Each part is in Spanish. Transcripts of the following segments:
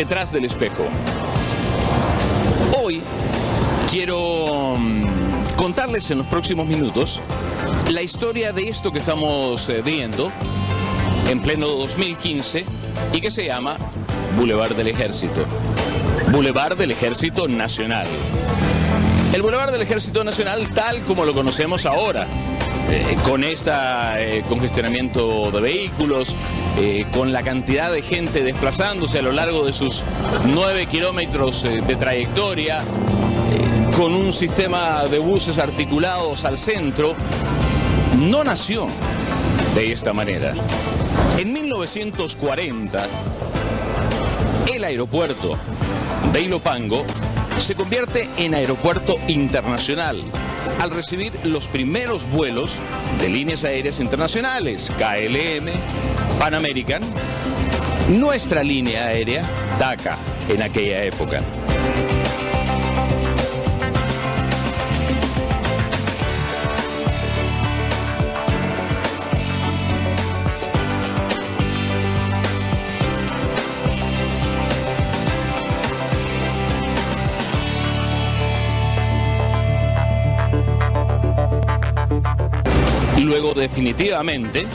detrás del espejo. Hoy quiero contarles en los próximos minutos la historia de esto que estamos viendo en pleno 2015 y que se llama Boulevard del Ejército. Boulevard del Ejército Nacional. El Boulevard del Ejército Nacional tal como lo conocemos ahora, con este congestionamiento de vehículos, con la cantidad de gente desplazándose a lo largo de sus 9 kilómetros de trayectoria, con un sistema de buses articulados al centro, no nació de esta manera. En 1940, el aeropuerto de Ilopango se convierte en aeropuerto internacional al recibir los primeros vuelos de líneas aéreas internacionales, KLM, Pan American, nuestra línea aérea, TACA, en aquella época. Y luego definitivamente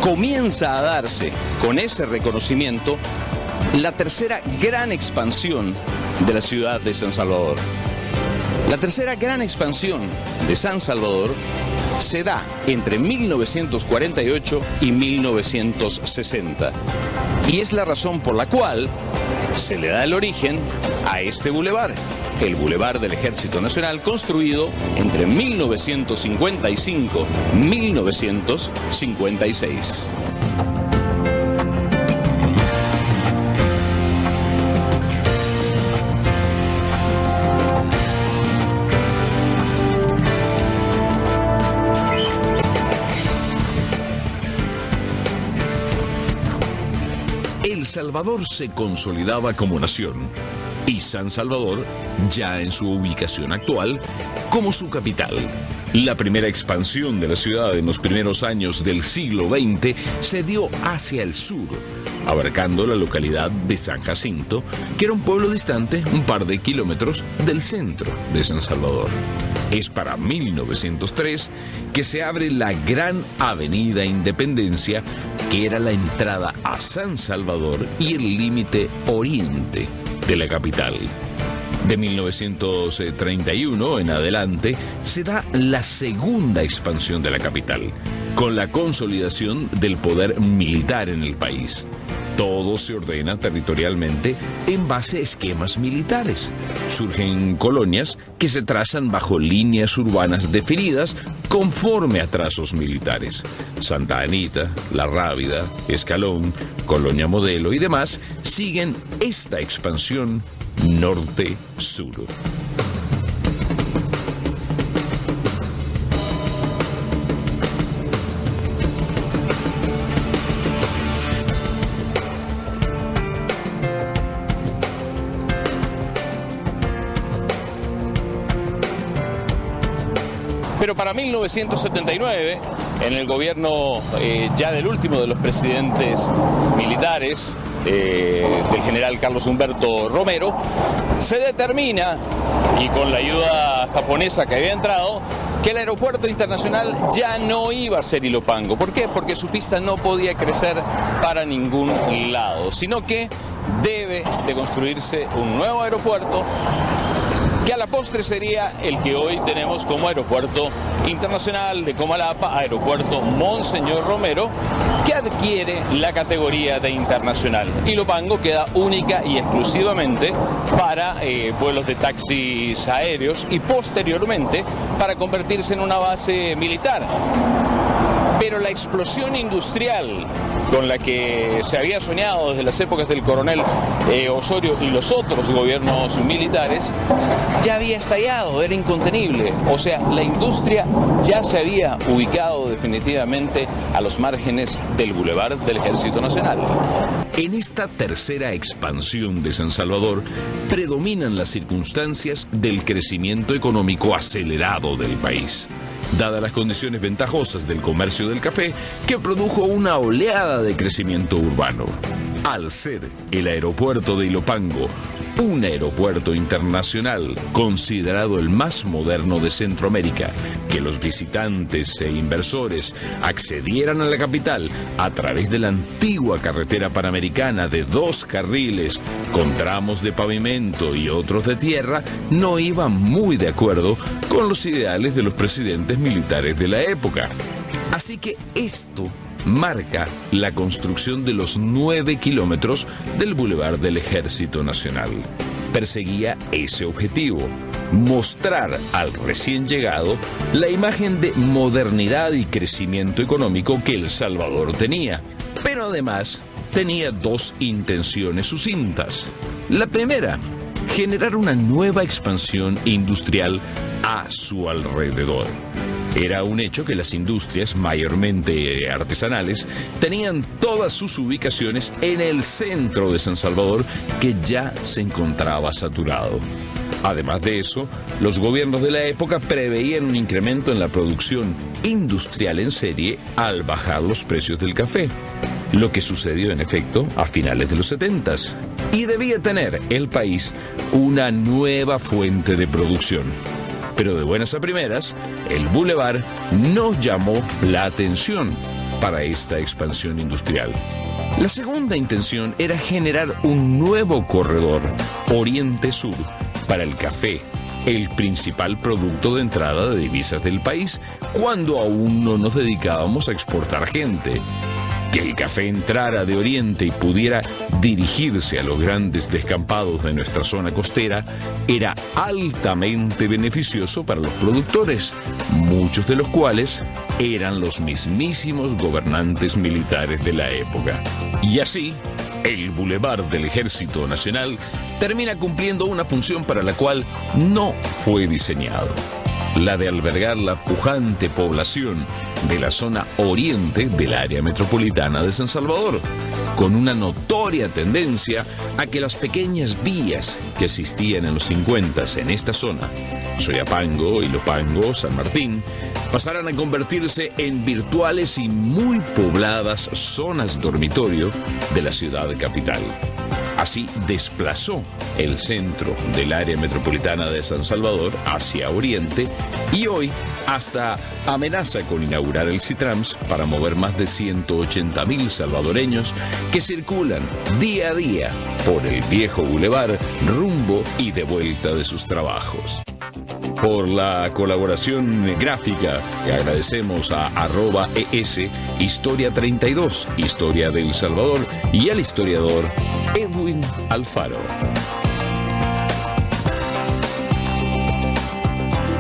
comienza a darse con ese reconocimiento la tercera gran expansión de la ciudad de San Salvador. La tercera gran expansión de San Salvador se da entre 1948 y 1960. Y es la razón por la cual se le da el origen a este bulevar, el Boulevard del Ejército Nacional, construido entre 1955 y 1956. El Salvador se consolidaba como nación y San Salvador, ya en su ubicación actual, como su capital. La primera expansión de la ciudad en los primeros años del siglo XX se dio hacia el sur, abarcando la localidad de San Jacinto, que era un pueblo distante un par de kilómetros del centro de San Salvador. Es para 1903 que se abre la gran Avenida Independencia, que era la entrada a San Salvador y el límite oriente de la capital. De 1931 en adelante se da la segunda expansión de la capital, con la consolidación del poder militar en el país. Todo se ordena territorialmente en base a esquemas militares. Surgen colonias que se trazan bajo líneas urbanas definidas conforme a trazos militares. Santa Anita, La Rábida, Escalón, Colonia Modelo y demás siguen esta expansión norte-sur. Pero para 1979, en el gobierno ya del último de los presidentes militares, del general Carlos Humberto Romero, se determina, y con la ayuda japonesa que había entrado, que el aeropuerto internacional ya no iba a ser Ilopango. ¿Por qué? Porque su pista no podía crecer para ningún lado, sino que debe de construirse un nuevo aeropuerto que a la postre sería el que hoy tenemos como Aeropuerto Internacional de Comalapa, Aeropuerto Monseñor Romero, que adquiere la categoría de internacional. Ilopango queda única y exclusivamente para vuelos de taxis aéreos y posteriormente para convertirse en una base militar. Pero la explosión industrial con la que se había soñado desde las épocas del coronel Osorio y los otros gobiernos militares ya había estallado, era incontenible. O sea, la industria ya se había ubicado definitivamente a los márgenes del Boulevard del Ejército Nacional. En esta tercera expansión de San Salvador predominan las circunstancias del crecimiento económico acelerado del país, dadas las condiciones ventajosas del comercio del café que produjo una oleada de crecimiento urbano. Al ser el aeropuerto de Ilopango un aeropuerto internacional considerado el más moderno de Centroamérica, que los visitantes e inversores accedieran a la capital a través de la antigua carretera panamericana de 2 carriles con tramos de pavimento y otros de tierra, no iba muy de acuerdo con los ideales de los presidentes militares de la época. Así que esto marca la construcción de los 9 kilómetros del Boulevard del Ejército Nacional. Perseguía ese objetivo: mostrar al recién llegado la imagen de modernidad y crecimiento económico que El Salvador tenía. Pero además tenía 2 intenciones sucintas. La primera, generar una nueva expansión industrial a su alrededor. Era un hecho que las industrias, mayormente artesanales, tenían todas sus ubicaciones en el centro de San Salvador, que ya se encontraba saturado. Además de eso, los gobiernos de la época preveían un incremento en la producción industrial en serie al bajar los precios del café, lo que sucedió en efecto a finales de los 70s, y debía tener el país una nueva fuente de producción. Pero de buenas a primeras, el Boulevard no llamó la atención para esta expansión industrial. La segunda intención era generar un nuevo corredor Oriente-Sur para el café, el principal producto de entrada de divisas del país, cuando aún no nos dedicábamos a exportar gente. Que el café entrara de Oriente y pudiera dirigirse a los grandes descampados de nuestra zona costera era altamente beneficioso para los productores, muchos de los cuales eran los mismísimos gobernantes militares de la época. Y así, el Boulevard del Ejército Nacional termina cumpliendo una función para la cual no fue diseñado: la de albergar la pujante población de la zona oriente del área metropolitana de San Salvador, con una notoria tendencia a que las pequeñas vías que existían en los 50s en esta zona, Soyapango, Ilopango, San Martín, pasaran a convertirse en virtuales y muy pobladas zonas dormitorio de la ciudad capital. Así desplazó el centro del área metropolitana de San Salvador hacia Oriente, y hoy hasta amenaza con inaugurar el Citrams para mover más de 180.000 salvadoreños que circulan día a día por el viejo bulevar rumbo y de vuelta de sus trabajos. Por la colaboración gráfica agradecemos a @ES Historia 32, Historia de El Salvador, y al historiador Edwin Alfaro.